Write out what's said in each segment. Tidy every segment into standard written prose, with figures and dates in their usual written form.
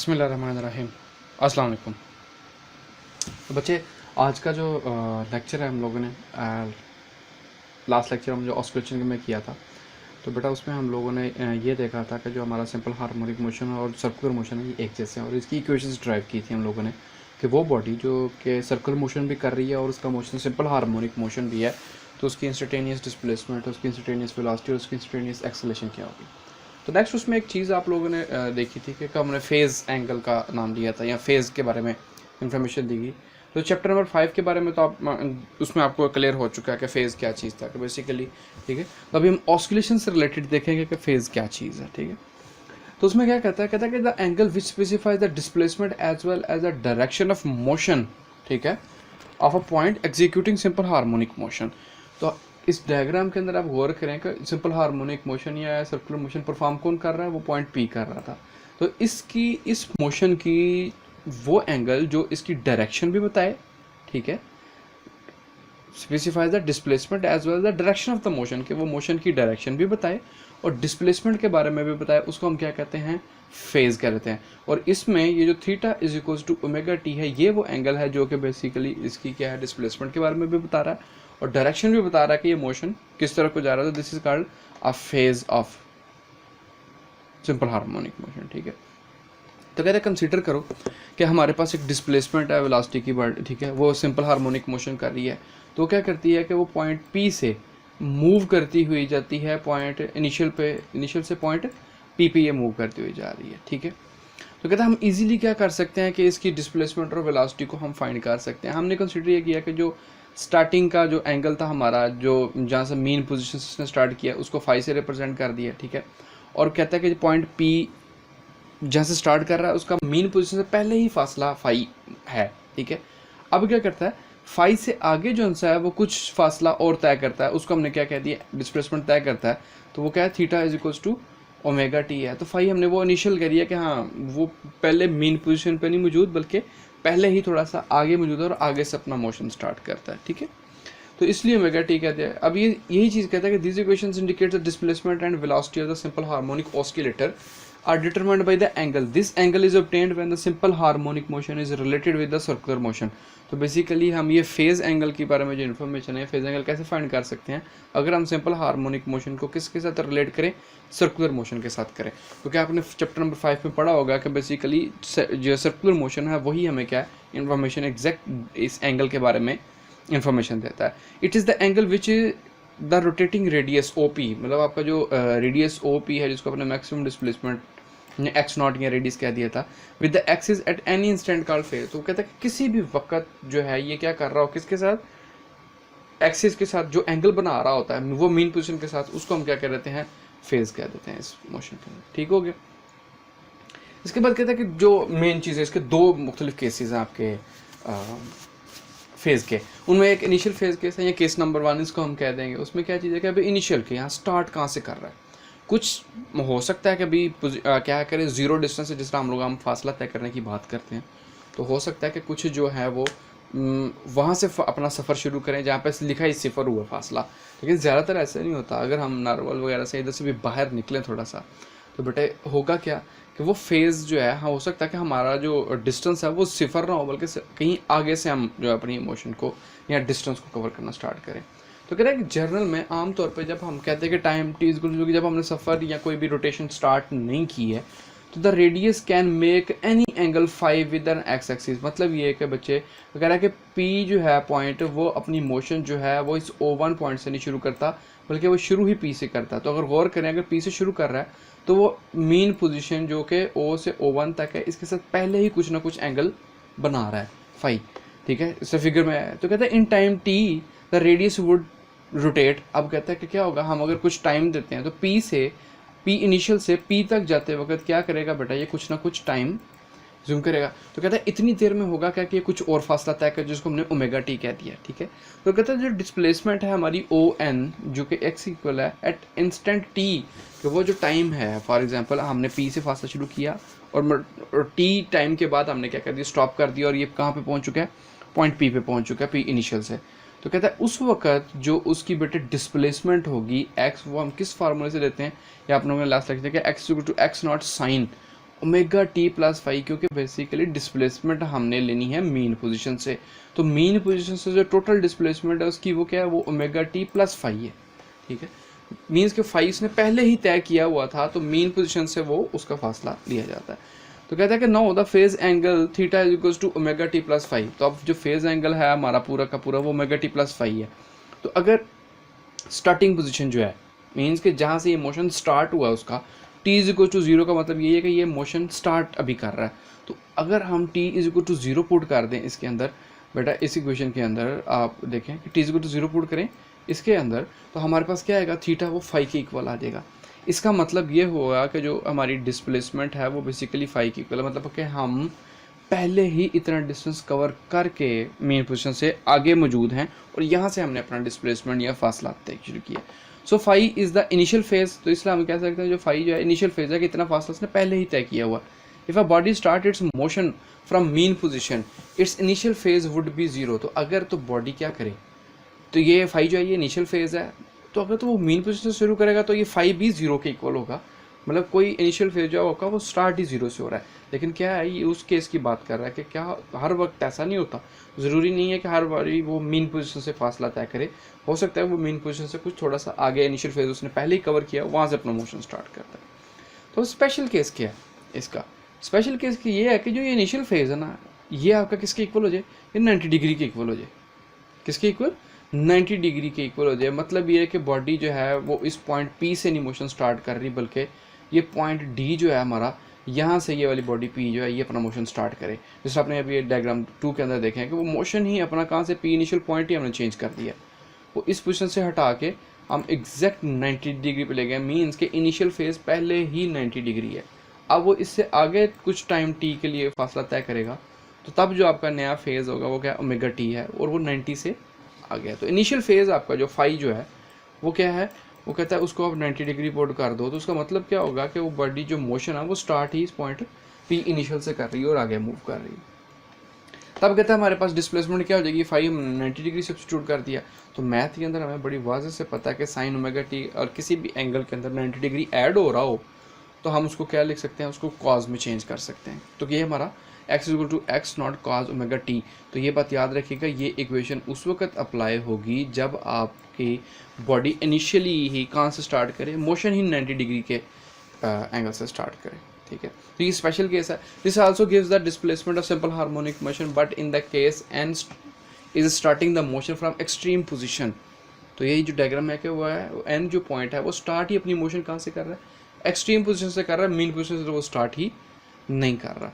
बिस्मिल्लाहिर्रहमानिर्रहीम। अस्सलाम वालेकुम। तो बच्चे, आज का जो लेक्चर है हम लोगों ने लास्ट लेक्चर हम जो ऑस्किलेशन में किया था, तो बेटा उसमें हम लोगों ने ये देखा था कि जो हमारा सिंपल हार्मोनिक मोशन और सर्कुलर मोशन है ये एक जैसे हैं, और इसकी इक्वेशंस ड्राइव की थी हम लोगों ने कि वो बॉडी जो कि सर्कुलर मोशन भी कर रही है और उसका मोशन सिंपल हार्मोनिक मोशन भी है, तो उसकी इंस्टेंटेनियस डिस्प्लेसमेंट, उसकी इंस्टेंटेनियस वेलोसिटी और उसकी इंस्टेंटेनियस एक्सेलरेशन क्या होगी। तो नेक्स्ट उसमें एक चीज़ आप लोगों ने देखी थी कि हमने फेज़ एंगल का नाम लिया था या फेज़ के बारे में इंफॉर्मेशन दी गई। तो चैप्टर नंबर 5 के बारे में तो आप उसमें आपको क्लियर हो चुका है कि फ़ेज़ क्या चीज़ था, कि बेसिकली ठीक है। तो अभी हम ऑस्किलेशन से रिलेटेड देखेंगे कि फ़ेज़ क्या चीज़ है, ठीक है। तो उसमें क्या कहता है कि the angle which specifies the displacement as well as the direction of motion, ठीक है, of a point executing simple harmonic motion. तो इस डायग्राम के अंदर आप गौर करें कि सिंपल हार्मोनिक मोशन या सर्कुलर मोशन परफॉर्म कौन कर रहा है, वो पॉइंट पी कर रहा था। तो इस मोशन की वो एंगल जो इसकी डायरेक्शन भी बताए, ठीक है, specifies the displacement as well the direction of the motion, के वो मोशन की डायरेक्शन भी बताए और डिस्प्लेसमेंट के बारे में भी बताए, उसको हम क्या कहते हैं, फेज कहते हैं। और इसमें ये जो theta is equals to omega t है, ये वो एंगल है जो कि बेसिकली इसकी क्या है, डिस्प्लेसमेंट के बारे में भी बता रहा है और डायरेक्शन भी बता रहा है कि ये मोशन किस तरह को जा रहा है। तो this is called a phase of simple harmonic motion, ठीक है। तो कहते हैं कंसीडर करो कि हमारे पास एक डिस्प्लेसमेंट है वेलोसिटी की बॉडी, ठीक है, वो सिंपल हार्मोनिक मोशन कर रही है। तो क्या करती है कि वो पॉइंट पी से मूव करती हुई जाती है पॉइंट इनिशियल से पॉइंट पी पे ये मूव करती हुई जा रही है, ठीक है। तो कहते हैं हम इजीली क्या कर सकते हैं कि इसकी डिस्प्लेसमेंट और वेलोसिटी को हम फाइंड कर सकते हैं। हमने कंसीडर ये किया कि जो स्टार्टिंग का जो एंगल था हमारा, जो जहाँ से मेन पोजीशन से स्टार्ट किया, उसको फाई से रिप्रेजेंट कर दिया, ठीक है। और कहता है कि पॉइंट पी जहाँ से स्टार्ट कर रहा है उसका मेन पोजीशन से पहले ही फासला फाई है, ठीक है। अब क्या करता है, फाई से आगे जो आंसर है वो कुछ फासला और तय करता है, उसको हमने क्या कह दिया, डिस्प्लेसमेंट तय करता है। तो वो क्या है, theta is equals to omega t है। तो फाई हमने वो इनिशियल करी है कि हाँ वो पहले मेन पोजीशन पे नहीं मौजूद, बल्कि पहले ही थोड़ा सा आगे मौजूद है और आगे से अपना मोशन स्टार्ट करता है, ठीक है। तो इसलिए ओमेगा टी कहते हैं। अब ये यही चीज़ कहता है कि this equations indicate the displacement and velocity of the simple harmonic oscillator are determined by the angle. This angle is obtained when the simple harmonic motion is related with the circular motion. तो basically हम ये phase angle के बारे में जो information है, phase angle कैसे find कर सकते हैं, अगर हम सिंपल हार्मोनिक मोशन को किसके साथ रिलेट करें, सर्कुलर मोशन के साथ करें। क्योंकि आपने चैप्टर नंबर 5 में पढ़ा होगा कि बेसिकली जो सर्कुलर मोशन है वही हमें क्या है, इन्फॉर्मेशन एग्जैक्ट इस एंगल के बारे में इंफॉर्मेशन देता है। It is the angle which is the rotating radius O P, मतलब आपका जो रेडियस ओ पी है, जिसको अपने मैक्सिमम डिस्प्लेसमेंट एक्स नॉट या रेडियस कह दिया था, with the axis at any instant called phase. तो कहता है कि किसी भी वक्त जो है ये क्या कर रहा हो, किसके साथ, एक्सिस के साथ जो एंगल बना रहा होता है वो मेन पोजीशन के साथ, उसको हम क्या कह देते हैं, फेज कह देते हैं इस मोशन के, ठीक हो गया। इसके बाद कहता है कि जो मेन चीज़ है, इसके दो मुख्तलिफ केसेस हैं आपके फेज़ के। उनमें एक इनिशियल फेज़ केस है या केस नंबर 1 इसको हम कह देंगे। उसमें क्या चीज़ है कि अभी इनिशियल के यहाँ स्टार्ट कहाँ से कर रहा है, कुछ हो सकता है कि अभी क्या करें, ज़ीरो डिस्टेंस से, जिस तरह हम फासला तय करने की बात करते हैं, तो हो सकता है कि कुछ जो है वो वहाँ से अपना सफ़र शुरू करें जहाँ पे लिखा ही सिफर हुआ फासला। लेकिन ज़्यादातर ऐसा नहीं होता। अगर हम नारवल वगैरह से इधर से भी बाहर निकलें थोड़ा सा, तो बेटे होगा क्या कि वो फेज़ जो है, हाँ हो सकता है कि हमारा जो डिस्टेंस है वो सिफर ना हो, बल्कि कहीं आगे से हम जो अपनी इमोशन को या डिस्टेंस को कवर करना स्टार्ट करें। तो कह रहा है कि जर्नल में आमतौर पे जब हम कहते हैं कि time t is equal to, जब हमने सफ़र या कोई भी रोटेशन स्टार्ट नहीं की है, तो the radius can make any angle phi with an x axis. मतलब ये है कि बच्चे कह रहा है कि पी जो है पॉइंट, वो अपनी मोशन जो है वो इस O1 पॉइंट से नहीं शुरू करता, बल्कि वो शुरू ही पी से करता है। तो अगर गौर करें, अगर पी से शुरू कर रहा है तो वो मेन पोजीशन जो कि O से O1 तक है, इसके साथ पहले ही कुछ ना कुछ एंगल बना रहा है फाई, ठीक है, इससे फिगर में है। तो कहते हैं in time T the radius would rotate. अब कहता है कि क्या होगा, हम अगर कुछ टाइम देते हैं तो पी इनिशियल से पी तक जाते वक्त क्या करेगा बेटा, ये कुछ ना कुछ टाइम जूम करेगा। तो कहता है इतनी देर में होगा क्या कि ये कुछ और फासला तय कर, जिसको हमने ओमेगा टी कह दिया, ठीक है। तो कहता है जो डिस्प्लेसमेंट है हमारी ओ एन, जो कि एक्स इक्वल है एट इंस्टेंट टी, कि वो जो टाइम है, फॉर एग्जांपल हमने पी से फासला शुरू किया और टी टाइम के बाद हमने क्या कर दिया, स्टॉप कर दिया, और ये कहाँ पे पहुँच चुका है, पॉइंट पी पे पहुँच चुका है, पी इनिशियल से। तो कहता है उस वक्त जो उसकी बेटे डिस्प्लेसमेंट होगी एक्स, वो हम किस फार्मूले से देते हैं, या आप लोगों ने लास्ट लेक्चर देखा, x equal to x not sine omega t plus five, क्योंकि बेसिकली डिस्प्लेसमेंट हमने लेनी है मीन पोजीशन से, तो मीन पोजीशन से जो टोटल डिस्प्लेसमेंट है उसकी वो क्या है, वो ओमेगा टी प्लस फाइव है। ठीक है, मीन्स के फाइव इसने पहले ही तय किया हुआ था, तो मीन पोजीशन से वो उसका फासला लिया जाता है। तो कहता है कि no the phase angle theta is equals to omega t plus five. तो अब जो फेज एंगल है हमारा पूरा का पूरा वो ओमेगा टी प्लस फाइव है। तो अगर स्टार्टिंग पोजीशन जो है, मीन्स कि जहाँ से ये मोशन स्टार्ट हुआ उसका t is equal to zero का मतलब ये है कि ये मोशन स्टार्ट अभी कर रहा है। तो अगर हम t is equal to zero put कर दें इसके अंदर, बेटा इस इक्वेशन के अंदर आप देखें कि t is equal to zero put करें इसके अंदर, तो हमारे पास क्या आएगा, थीटा वो फाइव के इक्वल आ जाएगा। इसका मतलब ये होगा कि जो हमारी डिस्प्लेसमेंट है वो बेसिकली फाइव के इक्वल है, मतलब कि हम पहले ही इतना डिस्टेंस कवर करके मेन पोजीशन से आगे मौजूद हैं और यहाँ से हमने अपना डिस्प्लेसमेंट या फासला तय शुरू किया। So five is the initial phase, तो इसलिए हम कह सकते हैं जो फाइव जो है इनिशियल फेज है कि इतना फासला उसने पहले ही तय किया हुआ। If a body start it's motion from mean position it's initial phase would be zero. तो अगर तो बॉडी क्या करे, तो ये फाइव जो है ये इनिशियल फेज है, तो अगर तो वो मीन पोजीशन से शुरू करेगा तो ये फाइव भी जीरो के इक्वल होगा, मतलब कोई इनिशियल फेज जो होगा वो स्टार्ट ही जीरो से हो रहा है। लेकिन क्या है, ये उस केस की बात कर रहा है कि क्या हर वक्त ऐसा नहीं होता, ज़रूरी नहीं है कि हर बारी वो मीन पोजीशन से फासला तय करे, हो सकता है वो मीन पोजीशन से कुछ थोड़ा सा आगे इनिशियल फेज उसने पहले ही कवर किया, वहाँ से अपना मोशन स्टार्ट करता है। तो स्पेशल केस क्या है इसका, स्पेशल केस की ये है कि जो ये इनिशियल फेज है ना, ये आपका किसके इक्वल हो जाए, ये 90 डिग्री के इक्वल हो जाए। किसके इक्वल, 90 डिग्री के इक्वल हो जाए। मतलब ये है कि बॉडी जो है वो इस पॉइंट पी से नहीं मोशन स्टार्ट कर रही, बल्कि ये पॉइंट डी जो है हमारा, यहाँ से ये वाली बॉडी पी जो है ये अपना मोशन स्टार्ट करे। जैसे आपने अभी ये डायग्राम 2 के अंदर देखे हैं कि वो मोशन ही अपना कहाँ से, पी इनिशियल पॉइंट ही हमने चेंज कर दिया, वो इस पोजीशन से हटा के हम एग्जैक्ट 90 डिग्री पे ले गए। मीन्स के इनिशियल फेज पहले ही 90 डिग्री है। अब वो इससे आगे कुछ टाइम टी के लिए फासला तय करेगा, तो तब जो आपका नया फेज होगा वो क्या, ओमेगा टी है, और वो 90 से आ गया। तो इनिशियल फेज आपका जो फाइव जो है वो क्या है, वो कहता है उसको आप 90 डिग्री पोर्ट कर दो, तो उसका मतलब क्या होगा कि वो बॉडी जो मोशन है वो स्टार्ट ही इस पॉइंट पी इनिशियल से कर रही है और आगे मूव कर रही है। तब कहता है हमारे पास डिस्प्लेसमेंट क्या हो जाएगी, फाइव 90 डिग्री सब्स्टिट्यूट कर दिया। तो मैथ के अंदर हमें बड़ी वाज़ेह से पता है कि साइन ओमेगा टी और किसी भी एंगल के अंदर 90 डिग्री ऐड हो रहा हो तो हम उसको क्या लिख सकते हैं, उसको कॉज में चेंज कर सकते हैं। तो ये हमारा x equal to x naught cos omega t. तो ये बात याद रखिएगा, ये इक्वेशन उस वक्त अप्लाई होगी जब आपकी बॉडी इनिशियली ही कहाँ से स्टार्ट करे, मोशन ही 90 डिग्री के एंगल से स्टार्ट करे। ठीक है, तो ये स्पेशल केस है। This also gives the displacement of simple harmonic motion but in the case an is starting the motion from extreme position. तो यही जो डायग्राम है कि वो है एन जो पॉइंट है वो स्टार्ट ही अपनी मोशन कहाँ से कर रहा है, एक्सट्रीम पोजिशन से कर रहा है, मीन पोजिशन से वो स्टार्ट ही नहीं कर रहा।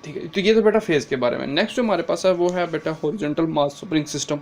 ठीक है, तो ये तो बेटा फेज के बारे में। नेक्स्ट जो हमारे पास है वो है बेटा हॉरिजॉन्टल मास स्प्रिंग सिस्टम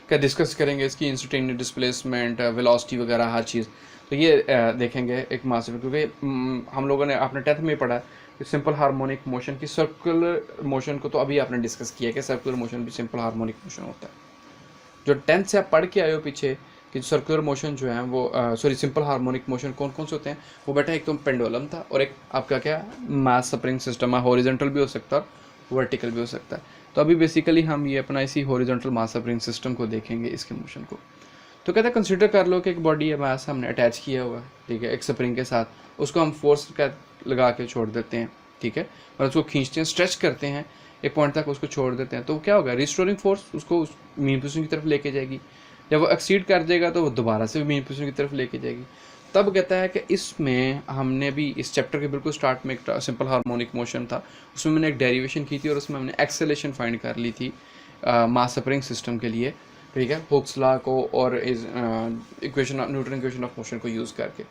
का डिस्कस करेंगे, इसकी इंस्टेंटेनियस डिस्प्लेसमेंट, वेलोसिटी वगैरह हर चीज़। तो ये देखेंगे एक मास, क्योंकि हम लोगों ने आपने 10th में पढ़ा कि सिंपल हार्मोनिक मोशन की सर्कुलर मोशन को तो अभी आपने डिस्कस किया कि सर्कुलर मोशन भी सिंपल हार्मोनिक मोशन होता है। जो 10th से आप पढ़ के आए हो पीछे कि सर्कुलर मोशन जो है वो सॉरी सिंपल हार्मोनिक मोशन कौन कौन से होते हैं, वो बेटा एक तो पेंडुलम था और एक आपका क्या मास स्प्रिंग सिस्टम है, हॉरिजॉन्टल भी हो सकता है और वर्टिकल भी हो सकता है। तो अभी बेसिकली हम ये अपना इसी हॉरिजॉन्टल मास स्प्रिंग सिस्टम को देखेंगे, इसके मोशन को। तो कहते हैं कंसिडर कर लो कि एक बॉडी है, मास हमने अटैच किया हुआ है, ठीक है, एक स्प्रिंग के साथ, उसको हम फोर्स लगा के छोड़ देते हैं, ठीक है, और उसको खींचते हैं, स्ट्रेच करते हैं एक पॉइंट तक, उसको छोड़ देते हैं। तो क्या होगा, रिस्टोरिंग फोर्स उसको उस मीन पोजीशन की तरफ लेके जाएगी। जब वो एक्सीड कर जाएगा तो वो दोबारा से मीन पोजीशन की तरफ लेके जाएगी। तब कहता है कि इसमें हमने भी इस चैप्टर के बिल्कुल स्टार्ट में एक सिंपल हार्मोनिक मोशन था, उसमें मैंने एक डेरिवेशन की थी और उसमें हमने एक्सेलेरेशन फाइंड कर ली थी मास स्प्रिंग सिस्टम के लिए, ठीक है, हुक्स लॉ को और इस equation of Newton equation of motion को यूज़ करके।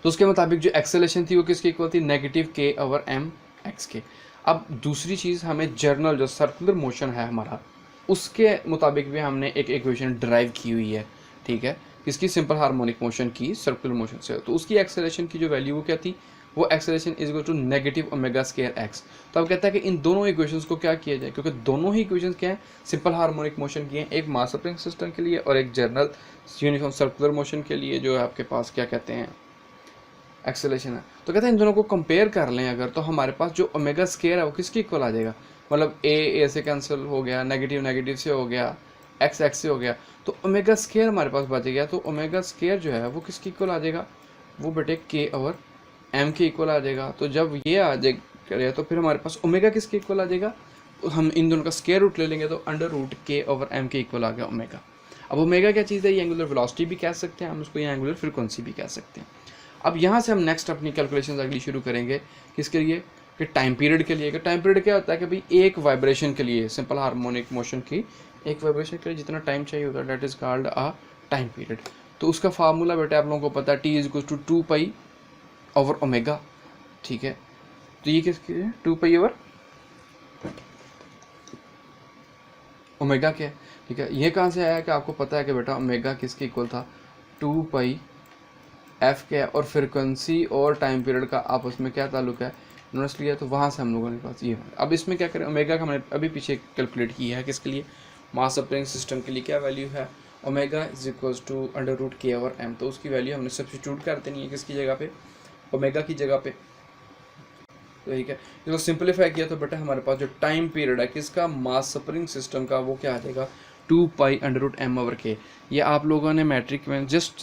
तो उसके मुताबिक जो एक्सेलेरेशन थी वो किसके इक्वल थी, नेगेटिव के ओवर एम एक्स के। अब दूसरी चीज़ हमें जर्नल जो सर्कुलर मोशन है हमारा, उसके मुताबिक भी हमने एक इक्वेशन ड्राइव की हुई है, ठीक है, किसकी, सिंपल हार्मोनिक मोशन की सर्कुलर मोशन से। तो उसकी एक्सेलेरेशन की जो वैल्यू वो क्या थी, वो acceleration is equal to negative omega square x. तो अब कहता है कि इन दोनों इक्वेशंस को क्या किया जाए, क्योंकि दोनों ही इक्वेशंस क्या हैं, सिंपल हार्मोनिक मोशन की हैं, एक मास स्प्रिंग सिस्टम के लिए और एक जर्नल यूनिफॉर्म सर्कुलर मोशन के लिए जो है आपके पास क्या कहते हैं, एक्सेलेरेशन है। तो कहते हैं इन दोनों को कंपेयर कर लें अगर, तो हमारे पास जो ओमेगा स्क्वायर है वो किसके इक्वल आ जाएगा, मतलब ए से कैंसिल हो गया, नेगेटिव नेगेटिव से हो गया, एक्स एक्स से हो गया, तो ओमेगा स्क्वायर हमारे पास बच गया। तो ओमेगा स्क्वायर जो है वो किसके इक्वल आ जाएगा, वो बेटे के ओवर m के इक्वल आ जाएगा। तो जब ये आ जाएगा तो फिर हमारे पास ओमेगा किसके इक्वल आ जाएगा, तो हम इन दोनों का स्क्वायर रूट ले लेंगे तो under root k over m के इक्वल आ गया ओमेगा। अब ओमेगा क्या चीज़ है, ये एंगुलर वेलोसिटी भी कह सकते हैं हम उसको, या एंगुलर फ्रीक्वेंसी भी कह सकते हैं। अब यहाँ से हम नेक्स्ट अपनी कैलकुलेशन अगली शुरू करेंगे किसके लिए, कि टाइम पीरियड के लिए। कि टाइम पीरियड क्या होता है कि भाई एक वाइब्रेशन के लिए, सिंपल हार्मोनिक मोशन की एक वाइब्रेशन के लिए जितना टाइम चाहिए होता है that is called a time period. तो उसका फार्मूला बेटा आप लोगों को पता है, T is equal to 2 pi over omega. ठीक है, तो ये किसके लिए 2 पाई ओवर ओमेगा क्या है। ठीक है, ये कहाँ से आया कि आपको पता है कि बेटा ओमेगा किसके इक्वल था, 2 पाई एफ के, और फ्रिक्वेंसी और टाइम पीरियड का आपस में क्या ताल्लुक है, इन्होंने लिया। तो वहाँ से हम लोगों के पास ये, अब इसमें क्या करें, ओमेगा का हमने अभी पीछे कैलकुलेट किया है किसके लिए, मास स्प्रिंग सिस्टम के लिए क्या वैल्यू है, omega is equals to under root k over m. तो उसकी वैल्यू हमने सब्स्टिट्यूट कर देनी है किसकी जगह पे, ओमेगा की जगह पे। तो ठीक है, इसको सिंपलीफाई किया तो बेटा हमारे पास जो टाइम पीरियड है किसका, मास स्प्रिंग सिस्टम का, वो क्या आ जाएगा 2 pi under root m over k. ये आप लोगों ने मैट्रिक में जस्ट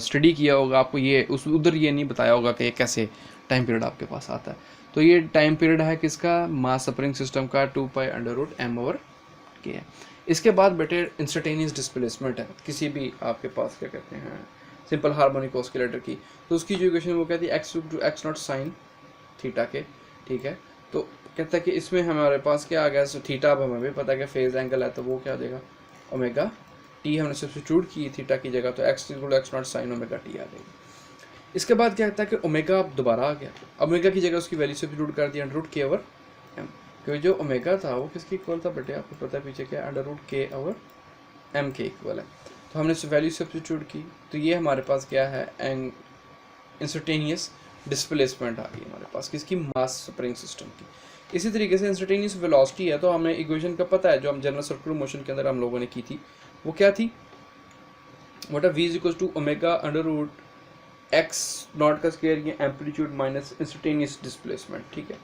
स्टडी किया होगा, आपको ये उस उधर ये नहीं बताया होगा कि ये कैसे टाइम पीरियड आपके पास आता है। तो ये टाइम पीरियड है किसका, मास स्प्रिंग सिस्टम का 2 pi under root m over k है। इसके बाद बेटे इंस्टेंटेनियस डिस्प्लेसमेंट है किसी भी आपके पास, क्या कहते हैं, सिंपल हार्मोनिक ऑस्किलेटर की। तो उसकी जो इक्वेशन वो कहती है x to x not sine theta के। ठीक है, तो कहता है कि इसमें हमारे पास क्या आ गया, सो थीटा अब हमें भी पता है कि फेज एंगल है, तो वो क्या हो जाएगा ओमेगा टी, हमने सब्स्टिट्यूट की थीटा की जगह, तो X equal to x not sine omega T आ जाएगी। इसके बाद क्या कहता है कि ओमेगा अब दोबारा आ गया, ओमेगा की जगह उसकी वैल्यू सब्स्टिट्यूट कर दिया under root k over M, क्योंकि जो ओमेगा था वो किसके इक्वल था बेटे, आपको पता है पीछे क्या, under root k over M के इक्वल है। तो हमने वैल्यू सब्स्टिट्यूट की, तो ये हमारे पास क्या है, इंस्टेंटेनियस डिस्प्लेसमेंट आ गई हमारे पास किसकी, मास स्प्रिंग सिस्टम की। इसी तरीके से इंस्टेंटेनियस वेलोसिटी है, तो हमें इक्वेशन का पता है जो हम जनरल सर्कुलर मोशन के अंदर हम लोगों ने की थी, वो क्या थी, वोटा v is equal to omega under root x naught का स्क्वायर, ये एम्पलीट्यूड माइनस इंस्टेंटेनियस डिस्प्लेसमेंट। ठीक है,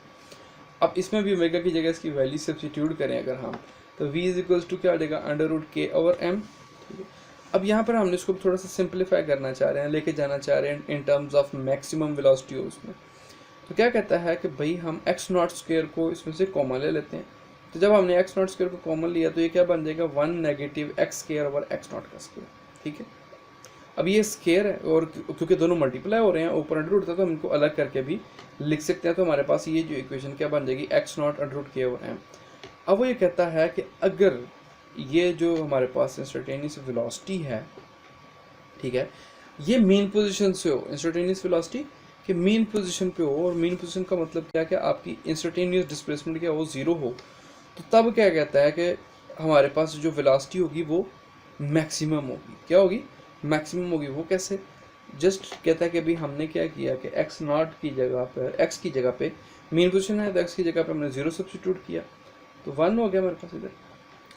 अब इसमें भी ओमेगा की जगह इसकी वैल्यू सब्स्टिट्यूट करें अगर हम, तो v इज इक्वल टू क्या आ जाएगा, under root k over M. ठीक है, अब यहाँ पर हमने इसको थोड़ा सा सिंप्लीफाई करना चाह रहे हैं, लेके जाना चाह रहे हैं in terms of maximum velocity उसमें। तो क्या कहता है कि भाई हम एक्स नॉट स्क्वायर को इसमें से कॉमन ले लेते हैं। तो जब हमने एक्स नॉट स्क्वायर को कॉमन लिया तो ये क्या बन जाएगा, 1 negative x square over x naught का स्क्वायर। ठीक है, अब ये स्क्वायर है और क्योंकि दोनों मल्टीप्लाई हो रहे हैं, ऊपर अंडर रूट था, तो हम इनको अलग करके भी लिख सकते हैं। तो हमारे पास ये जो इक्वेशन क्या बन जाएगी, x not under root k over M. अब वो ये कहता है कि अगर ये जो हमारे पास इंस्टेंटेनियस वेलोसिटी है, ठीक है, ये मेन पोजीशन से हो, इंस्टेंटेनियस वेलोसिटी कि मेन पोजीशन पे हो, और मेन पोजीशन का मतलब क्या, क्या आपकी इंस्टेंटेनियस डिस्प्लेसमेंट क्या हो, 0 हो, तो तब क्या कहता है कि हमारे पास जो वेलोसिटी होगी वो मैक्सिमम होगी। क्या होगी, मैक्सिमम होगी। वो कैसे, जस्ट कहता है कि भाई हमने क्या किया कि एक्स नॉट की जगह पर, एक्स की जगह पे मेन पोजीशन है, तो एक्स की जगह पे हमने 0 सब्स्टिट्यूट किया, तो 1 हो गया हमारे पास इधर।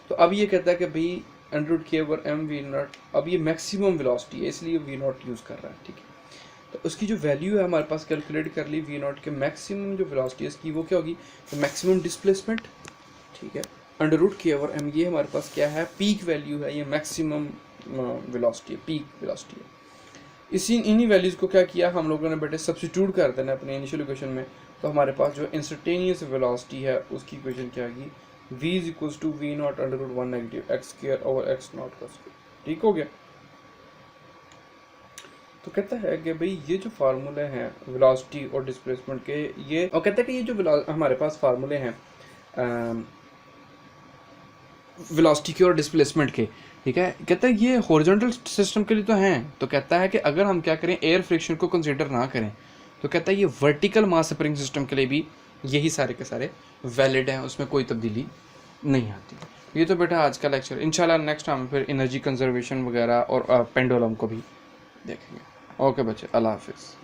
तो अब ये कहता है कि भाई under root k over M we not, अब ये मैक्सिमम वेलोसिटी है इसलिए वी नॉट यूज़ कर रहा है। ठीक है, तो उसकी जो वैल्यू है हमारे पास कैलकुलेट कर ली, वी नॉट के मैक्सिमम जो वेलोसिटी है इसकी, वो क्या होगी, तो मैक्सिमम डिस्प्लेसमेंट। ठीक है, under root k over M, ये हमारे पास क्या है, पीक वैल्यू है, ये मैक्सिमम वेलोसिटी है, पीक वेलोसिटी है। इन्हीं वैल्यूज़ को क्या किया हम लोगों ने बेटे, सब्स्टिट्यूट कर देना अपने इनिशियल इक्वेशन में। तो हमारे पास जो इंस्टेंटेनियस वेलोसिटी है उसकी इक्वेशन क्या आएगी, v is equals to v naught under root 1 negative x square over x naught का स्क्वायर। ठीक हो गया। तो कहता है कि भाई ये जो फार्मूले हैं वेलोसिटी और डिस्प्लेसमेंट के, ये, और कहता है कि ये जो हमारे पास फार्मूले हैं वेलोसिटी के और डिस्प्लेसमेंट के, ठीक है, कहता है ये हॉरिजॉन्टल सिस्टम के लिए तो हैं। तो कहता है कि अगर हम क्या करें, एयर फ्रिक्शन को कंसीडर ना करें, तो कहता है ये वर्टिकल मास स्प्रिंग सिस्टम के लिए भी यही सारे के सारे वैलिड हैं, उसमें कोई तब्दीली नहीं आती। ये तो बेटा आज का लेक्चर, इंशाल्लाह नेक्स्ट हम फिर एनर्जी कंजर्वेशन वगैरह और पेंडुलम को भी देखेंगे। ओके बच्चे, अल्लाह हाफिज़।